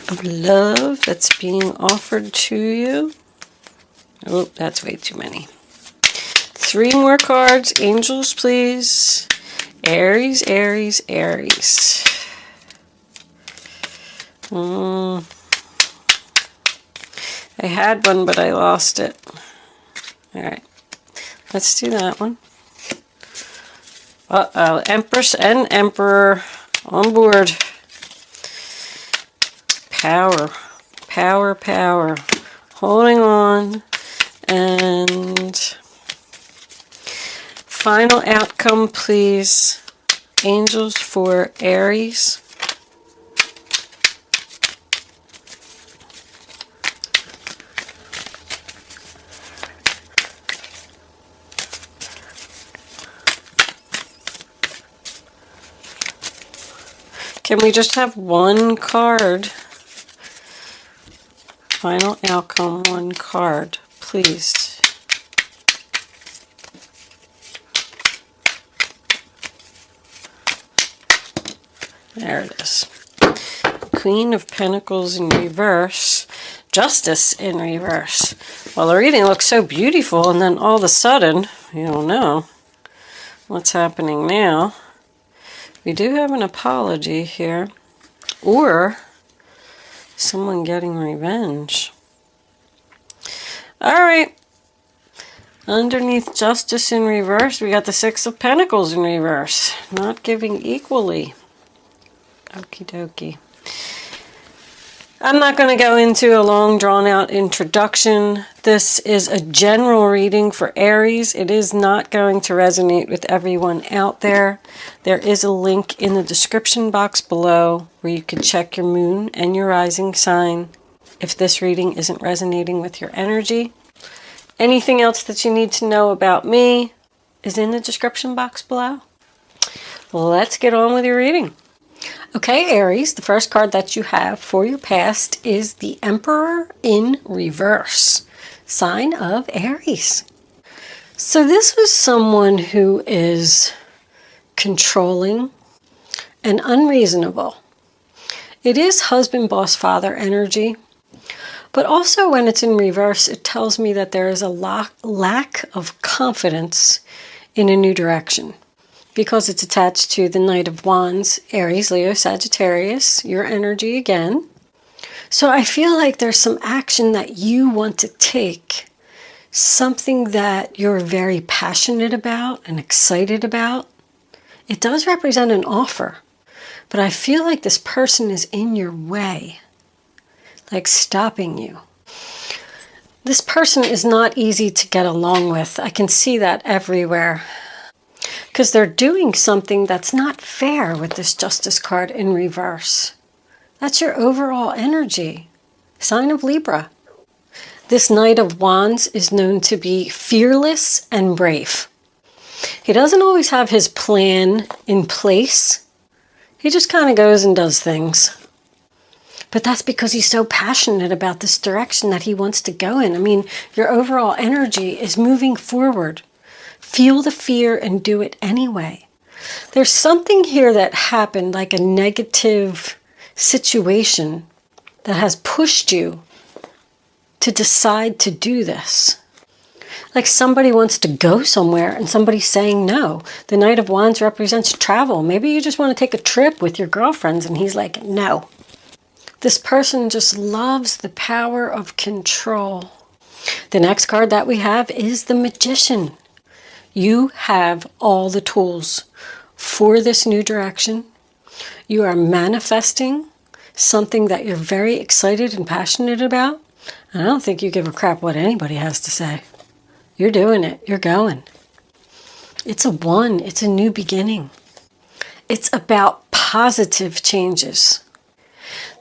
of love that's being offered to you. Oh, that's way too many. 3 more cards. Angels, please. Aries, Aries, Aries. I had one, but I lost it. All right. Let's do that one. Uh-oh. Empress and Emperor on board. Power. Power, power. Holding on. And final outcome, please. Angels for Aries. Can we just have one card? Final outcome, one card, please. There it is. Queen of Pentacles in reverse. Justice in reverse. Well, the reading looks so beautiful, and then all of a sudden, you don't know what's happening now. We do have an apology here, or someone getting revenge. All right. Underneath Justice in reverse, we got the 6 of Pentacles in reverse. Not giving equally. Okie dokie. I'm not going to go into a long drawn-out introduction. This is a general reading for Aries. It is not going to resonate with everyone out there. There is a link in the description box below where you can check your moon and your rising sign if this reading isn't resonating with your energy. Anything else that you need to know about me is in the description box below. Let's get on with your reading. Okay, Aries, the first card that you have for your past is the Emperor in reverse, sign of Aries. So this was someone who is controlling and unreasonable. It is husband, boss, father energy, but also when it's in reverse, it tells me that there is a lack of confidence in a new direction. Because it's attached to the Knight of Wands, Aries, Leo, Sagittarius, your energy again. So I feel like there's some action that you want to take, something that you're very passionate about and excited about. It does represent an offer, but I feel like this person is in your way, like stopping you. This person is not easy to get along with. I can see that everywhere. Because they're doing something that's not fair with this Justice card in reverse. That's your overall energy. Sign of Libra. This Knight of Wands is known to be fearless and brave. He doesn't always have his plan in place. He just kind of goes and does things. But that's because he's so passionate about this direction that he wants to go in. I mean, your overall energy is moving forward. Feel the fear and do it anyway. There's something here that happened, like a negative situation that has pushed you to decide to do this. Like somebody wants to go somewhere and somebody's saying no. The Knight of Wands represents travel. Maybe you just want to take a trip with your girlfriends and he's like, no. This person just loves the power of control. The next card that we have is the Magician. You have all the tools for this new direction. You are manifesting something that you're very excited and passionate about. And I don't think you give a crap what anybody has to say. You're doing it. You're going. It's a 1. It's a new beginning. It's about positive changes.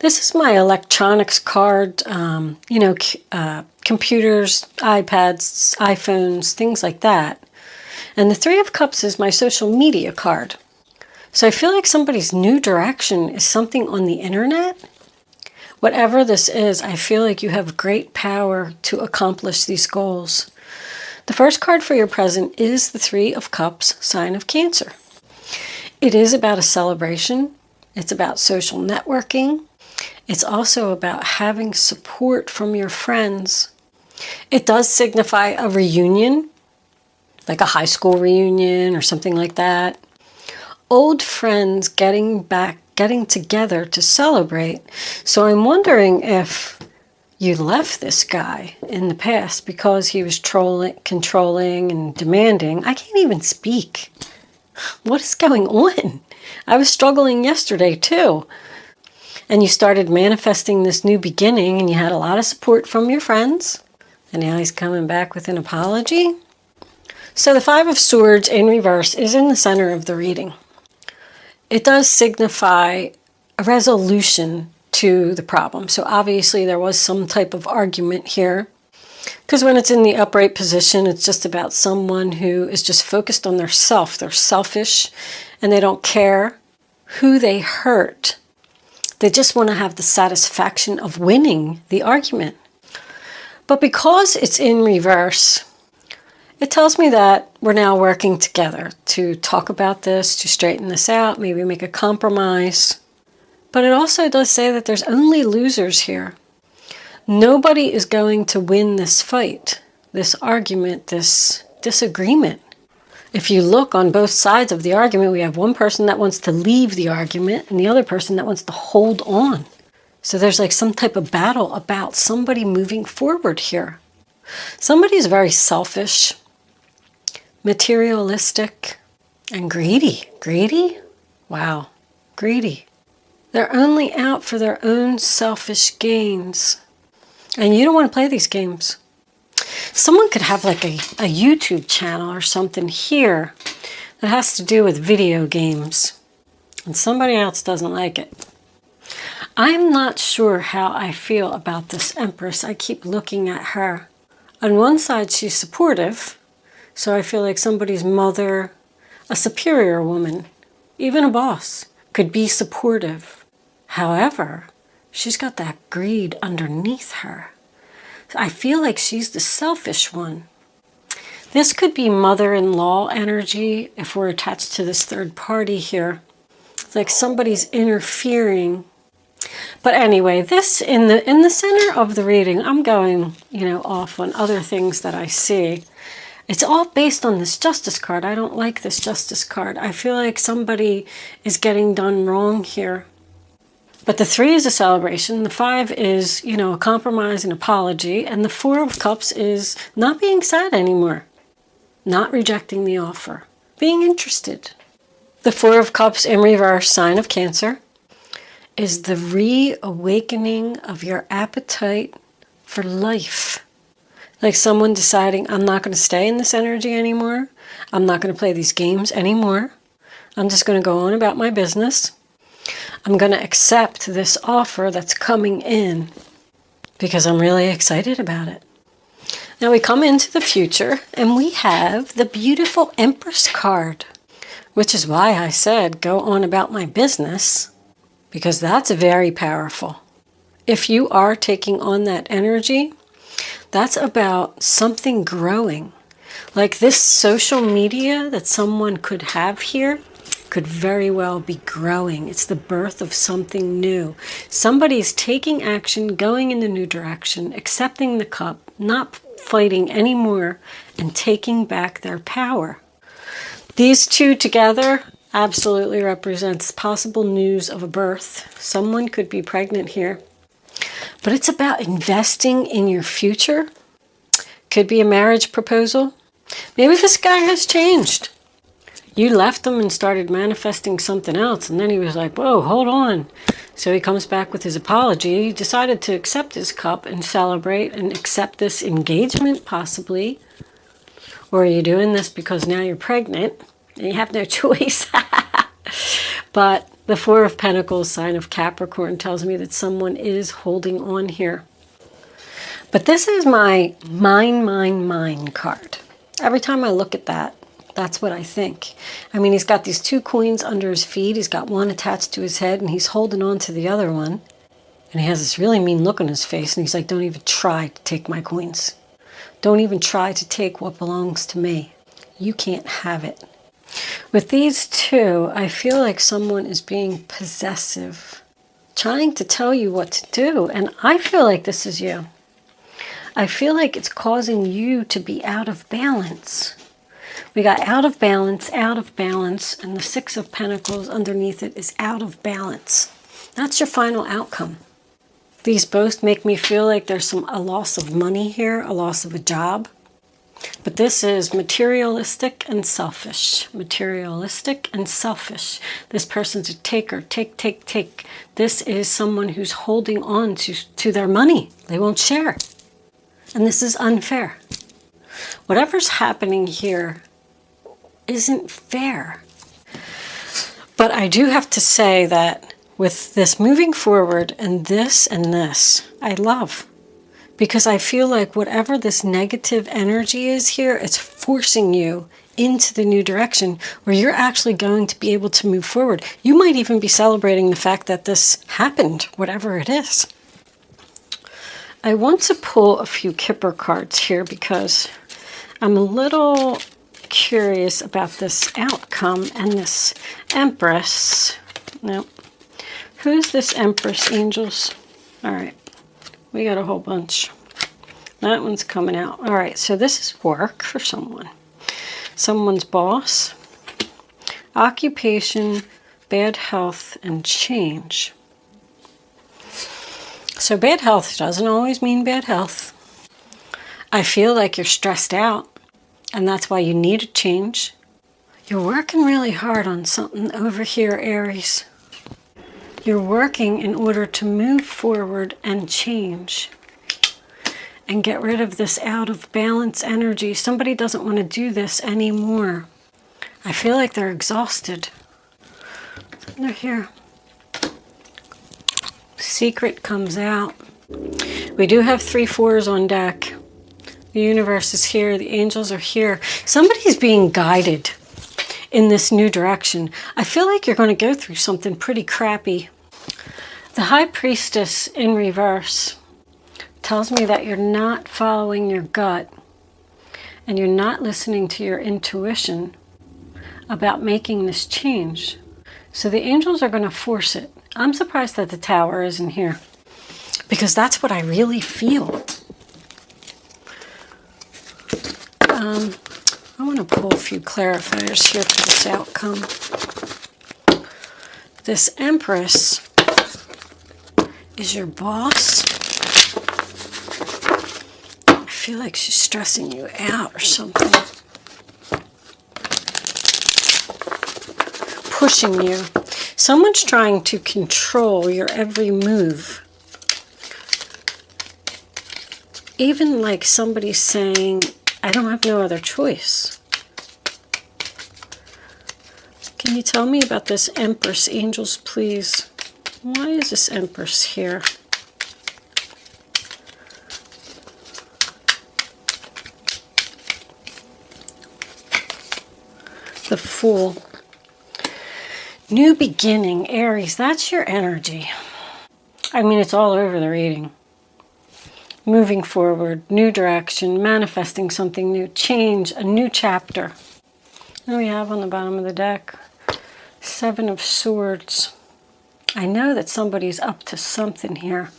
This is my electronics card, computers, iPads, iPhones, things like that. And the 3 of Cups is my social media card. So I feel like somebody's new direction is something on the internet. Whatever this is, I feel like you have great power to accomplish these goals. The first card for your present is the 3 of Cups, sign of Cancer. It is about a celebration. It's about social networking. It's also about having support from your friends. It does signify a reunion, like a high school reunion or something like that. Old friends getting together to celebrate. So I'm wondering if you left this guy in the past because he was controlling and demanding. I can't even speak. What is going on? I was struggling yesterday too. And you started manifesting this new beginning and you had a lot of support from your friends. And now he's coming back with an apology. So the Five of Swords in reverse is in the center of the reading. It does signify a resolution to the problem. So obviously there was some type of argument here. Because when it's in the upright position, it's just about someone who is just focused on their self. They're selfish and they don't care who they hurt. They just want to have the satisfaction of winning the argument. But because it's in reverse, it tells me that we're now working together to talk about this, to straighten this out, maybe make a compromise. But it also does say that there's only losers here. Nobody is going to win this fight, this argument, this disagreement. If you look on both sides of the argument, we have one person that wants to leave the argument and the other person that wants to hold on. So there's like some type of battle about somebody moving forward here. Somebody's very selfish, materialistic, and greedy. Greedy? Wow, greedy. They're only out for their own selfish gains. And you don't want to play these games. Someone could have like a YouTube channel or something here that has to do with video games. And somebody else doesn't like it. I'm not sure how I feel about this Empress. I keep looking at her. On one side, she's supportive. So I feel like somebody's mother, a superior woman, even a boss, could be supportive. However, she's got that greed underneath her. I feel like she's the selfish one. This could be mother-in-law energy if we're attached to this third party here. It's like somebody's interfering. But anyway, this in the center of the reading, I'm going, off on other things that I see. It's all based on this Justice card. I don't like this Justice card. I feel like somebody is getting done wrong here. But the 3 is a celebration. The 5 is, a compromise and apology. And the 4 of Cups is not being sad anymore. Not rejecting the offer. Being interested. The 4 of Cups in reverse, sign of Cancer, is the reawakening of your appetite for life. Like someone deciding, I'm not going to stay in this energy anymore. I'm not going to play these games anymore. I'm just going to go on about my business. I'm going to accept this offer that's coming in because I'm really excited about it. Now we come into the future and we have the beautiful Empress card, which is why I said go on about my business, because that's very powerful. If you are taking on that energy, that's about something growing. Like this social media that someone could have here could very well be growing. It's the birth of something new. Somebody's taking action, going in the new direction, accepting the cup, not fighting anymore, and taking back their power. These two together absolutely represents possible news of a birth. Someone could be pregnant here. But it's about investing in your future. Could be a marriage proposal. Maybe this guy has changed. You left him and started manifesting something else, and then he was like, whoa, hold on. So he comes back with his apology. He decided to accept his cup and celebrate and accept this engagement, possibly. Or are you doing this because now you're pregnant and you have no choice? But the 4 of Pentacles, sign of Capricorn, tells me that someone is holding on here. But this is my mine card. Every time I look at that, that's what I think. I mean, he's got these 2 coins under his feet. He's got one attached to his head, and he's holding on to the other one. And he has this really mean look on his face, and he's like, don't even try to take my coins. Don't even try to take what belongs to me. You can't have it. With these 2, I feel like someone is being possessive trying to tell you what to do. And I feel like this is you. I feel like it's causing you to be out of balance. We got out of balance, and the Six of Pentacles underneath it is out of balance. That's your final outcome. These both make me feel like there's a loss of money here, a loss of a job. But this is materialistic and selfish. Materialistic and selfish. This person's a taker. Take. This is someone who's holding on to their money. They won't share. And this is unfair. Whatever's happening here isn't fair. But I do have to say that with this moving forward and this, I love. Because I feel like whatever this negative energy is here, it's forcing you into the new direction where you're actually going to be able to move forward. You might even be celebrating the fact that this happened, whatever it is. I want to pull a few Kipper cards here because I'm a little curious about this outcome and this Empress. No. Who's this Empress, angels? All right. We got a whole bunch. That one's coming out. All right, so this is work for someone. Someone's boss, occupation, bad health, and change. So bad health doesn't always mean bad health. I feel like you're stressed out, and that's why you need a change. You're working really hard on something over here, Aries. You're working in order to move forward and change and get rid of this out of balance energy. Somebody doesn't want to do this anymore. I feel like they're exhausted. They're here. Secret comes out. We do have 3 4s on deck. The universe is here. The angels are here. Somebody's being guided in this new direction. I feel like you're going to go through something pretty crappy. The High Priestess in reverse tells me that you're not following your gut and you're not listening to your intuition about making this change. So the angels are going to force it. I'm surprised that the Tower isn't here because that's what I really feel. I want to pull a few clarifiers here for this outcome. This Empress is your boss. I feel like she's stressing you out or something. Pushing you. Someone's trying to control your every move. Even like somebody's saying, I don't have no other choice. Can you tell me about this Empress, angels, please? Why is this Empress here? The Fool. New beginning, Aries, that's your energy. I mean, it's all over the reading. Moving forward, new direction, manifesting something new, change, a new chapter. What do we have on the bottom of the deck? 7 of Swords. I know that somebody's up to something here.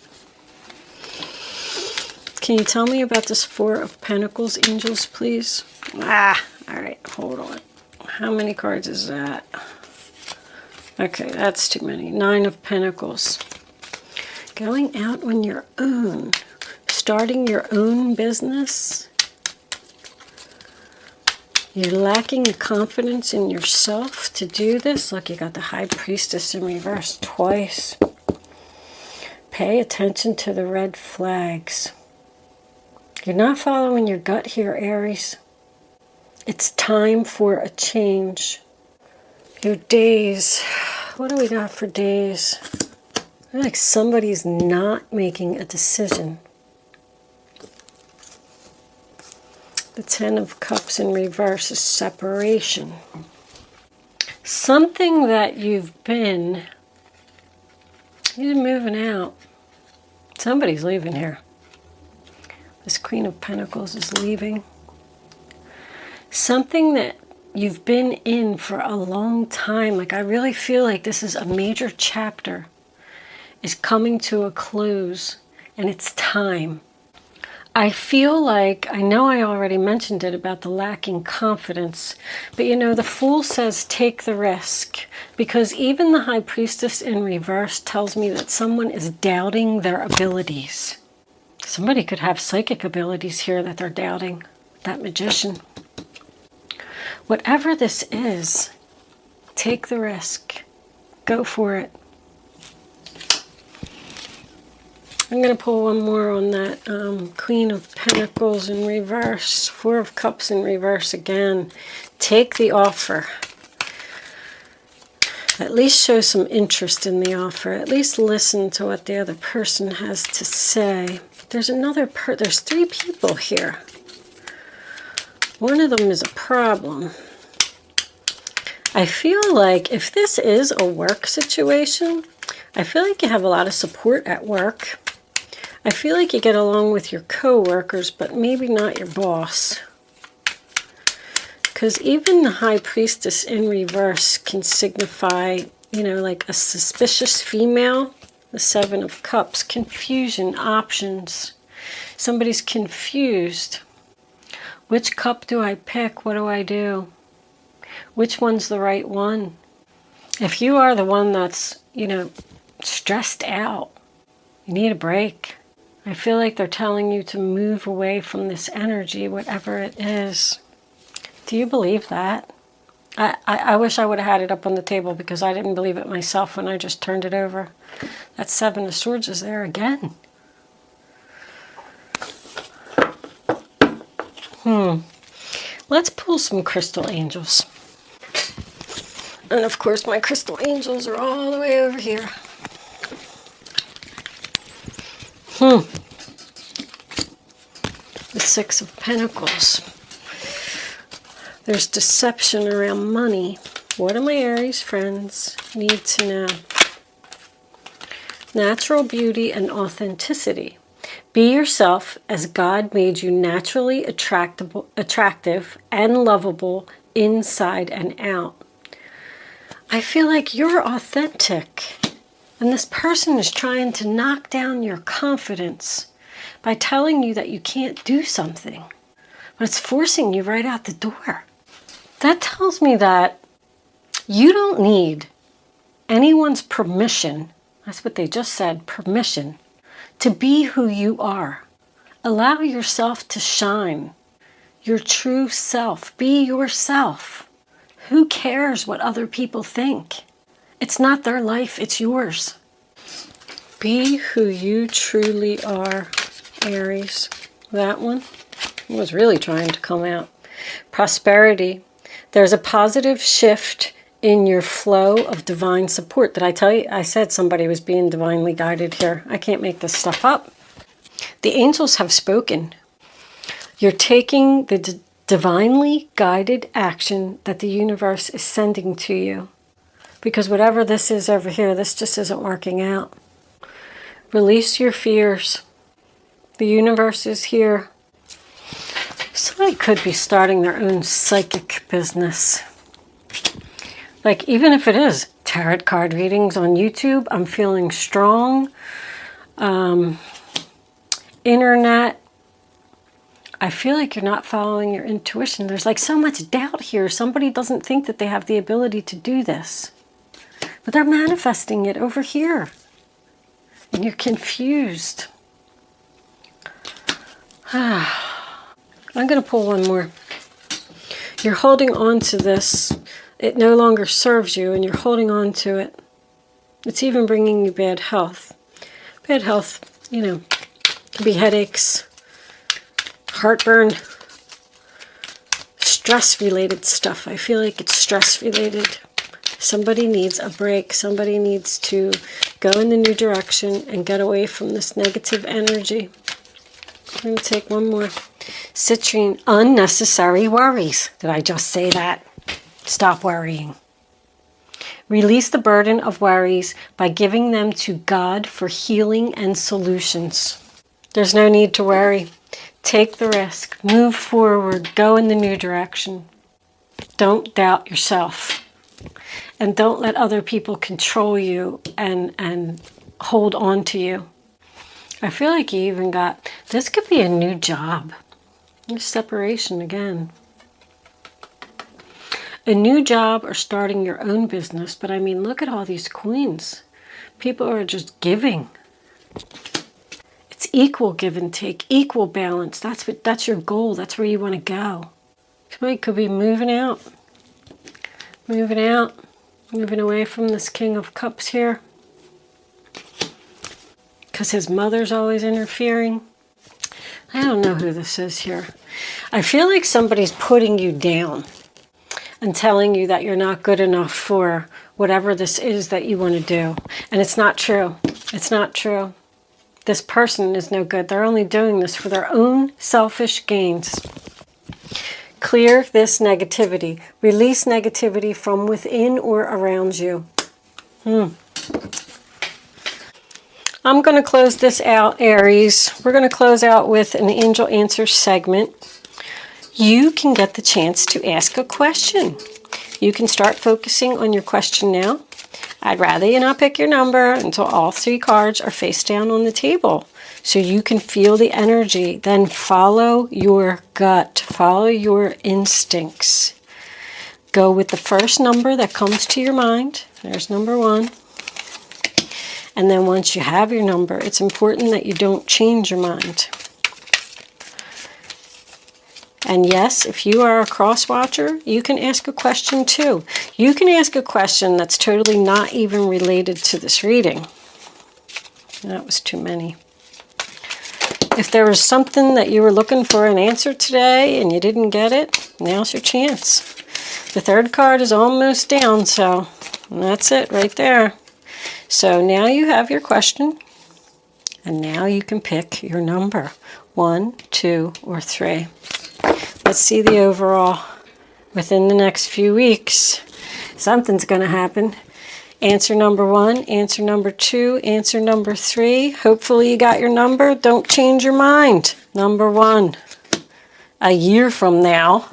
Can you tell me about this 4 of Pentacles, angels, please? All right, hold on. How many cards is that? Okay, that's too many. 9 of Pentacles. Going out on your own. Starting your own business. You're lacking the confidence in yourself to do this. Look, you got the High Priestess in reverse twice. Pay attention to the red flags. You're not following your gut here, Aries. It's time for a change. Your days. What do we got for days? I feel like somebody's not making a decision. The 10 of Cups in reverse is separation. Something that you're moving out. Somebody's leaving here. This Queen of Pentacles is leaving. Something that you've been in for a long time. Like, I really feel like this is a major chapter is coming to a close, and it's time. I feel like, I know I already mentioned it about the lacking confidence, but you know, the Fool says take the risk, because even the High Priestess in reverse tells me that someone is doubting their abilities. Somebody could have psychic abilities here that they're doubting. That Magician. Whatever this is, take the risk. Go for it. I'm going to pull one more on that Queen of Pentacles in reverse. Four of Cups in reverse again. Take the offer. At least show some interest in the offer. At least listen to what the other person has to say. There's there's three people here. One of them is a problem. I feel like if this is a work situation, I feel like you have a lot of support at work. I feel like you get along with your co-workers, but maybe not your boss. Because even the High Priestess in reverse can signify, you know, like a suspicious female. The Seven of Cups. Confusion, options. Somebody's confused. Which cup do I pick? What do I do? Which one's the right one? If you are the one that's, you know, stressed out, you need a break. I feel like they're telling you to move away from this energy, whatever it is. Do you believe that? I wish I would have had it up on the table because I didn't believe it myself when I just turned it over. That Seven of Swords is there again. Let's pull some crystal angels. And of course my crystal angels are all the way over here. The Six of Pentacles. There's deception around money. What do my Aries friends need to know? Natural beauty and authenticity. Be yourself as God made you, naturally attractive and lovable inside and out. I feel like you're authentic, and this person is trying to knock down your confidence by telling you that you can't do something, but it's forcing you right out the door. That tells me that you don't need anyone's permission. That's what they just said, permission, to be who you are. Allow yourself to shine, your true self. Be yourself. Who cares what other people think? It's not their life, it's yours. Be who you truly are, Aries. That one was really trying to come out. Prosperity. There's a positive shift in your flow of divine support. Did I tell you? I said somebody was being divinely guided here. I can't make this stuff up. The angels have spoken. You're taking the divinely guided action that the universe is sending to you. Because whatever this is over here, this just isn't working out. Release your fears. The universe is here. Somebody could be starting their own psychic business. Like, even if it is tarot card readings on YouTube, I'm feeling strong. Internet. I feel like you're not following your intuition. There's like so much doubt here. Somebody doesn't think that they have the ability to do this. But they're manifesting it over here. And you're confused. I'm going to pull one more. You're holding on to this. It no longer serves you, and you're holding on to it. It's even bringing you bad health. Bad health, you know, can be headaches, heartburn, stress-related stuff. I feel like it's stress-related. Somebody needs a break. Somebody needs to go in the new direction and get away from this negative energy. I'm going to take one more. Citrine, unnecessary worries. Did I just say that? Stop worrying. Release the burden of worries by giving them to God for healing and solutions. There's no need to worry. Take the risk. Move forward. Go in the new direction. Don't doubt yourself. And don't let other people control you and hold on to you. I feel like you even got, this could be a new job. There's separation again. A new job or starting your own business. But I mean, look at all these queens. People are just giving. It's equal give and take, equal balance. That's your goal. That's where you want to go. Somebody could be moving out, moving away from this King of Cups here. Because his mother's always interfering. I don't know who this is here. I feel like somebody's putting you down and telling you that you're not good enough for whatever this is that you want to do. And it's not true. It's not true. This person is no good. They're only doing this for their own selfish gains. Clear this negativity. Release negativity from within or around you. I'm going to close this out, Aries. We're going to close out with an angel answer segment. You can get the chance to ask a question. You can start focusing on your question now. I'd rather you not pick your number until all 3 cards are face down on the table, so you can feel the energy. Then follow your gut. Follow your instincts. Go with the first number that comes to your mind. There's number 1. And then once you have your number, it's important that you don't change your mind. And yes, if you are a cross watcher, you can ask a question too. You can ask a question that's totally not even related to this reading. That was too many. If there was something that you were looking for an answer today and you didn't get it, now's your chance. The 3rd card is almost down, so that's it right there. So now you have your question, and now you can pick your number, 1, 2, or 3. Let's see the overall within the next few weeks. Something's going to happen. Answer number 1, answer number 2, answer number 3. Hopefully you got your number. Don't change your mind. Number 1, a year from now.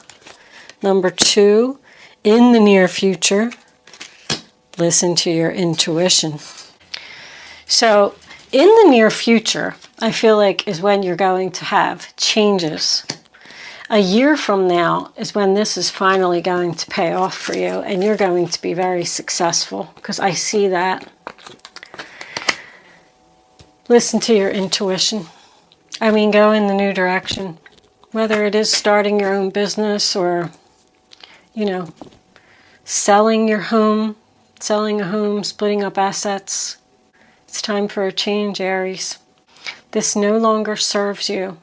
Number 2, in the near future. Listen to your intuition. So in the near future, I feel like is when you're going to have changes. A year from now is when this is finally going to pay off for you, and you're going to be very successful, because I see that. Listen to your intuition. I mean, go in the new direction. Whether it is starting your own business or, selling your home, selling a home, splitting up assets. It's time for a change, Aries. This no longer serves you.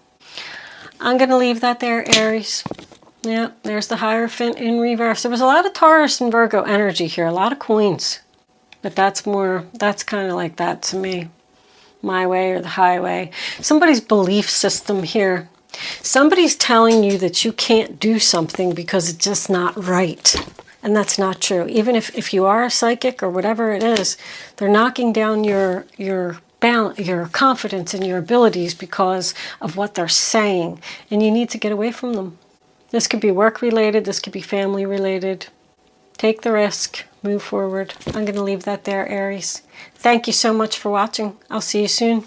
I'm going to leave that there, Aries. Yeah, there's the Hierophant in reverse. There was a lot of Taurus and Virgo energy here, a lot of Queens. But that's kind of like that to me. My way or the highway. Somebody's belief system here. Somebody's telling you that you can't do something because it's just not right. And that's not true. Even if you are a psychic or whatever it is, they're knocking down your balance, your confidence in your abilities because of what they're saying. And you need to get away from them. This could be work related. This could be family related. Take the risk. Move forward. I'm going to leave that there, Aries. Thank you so much for watching. I'll see you soon.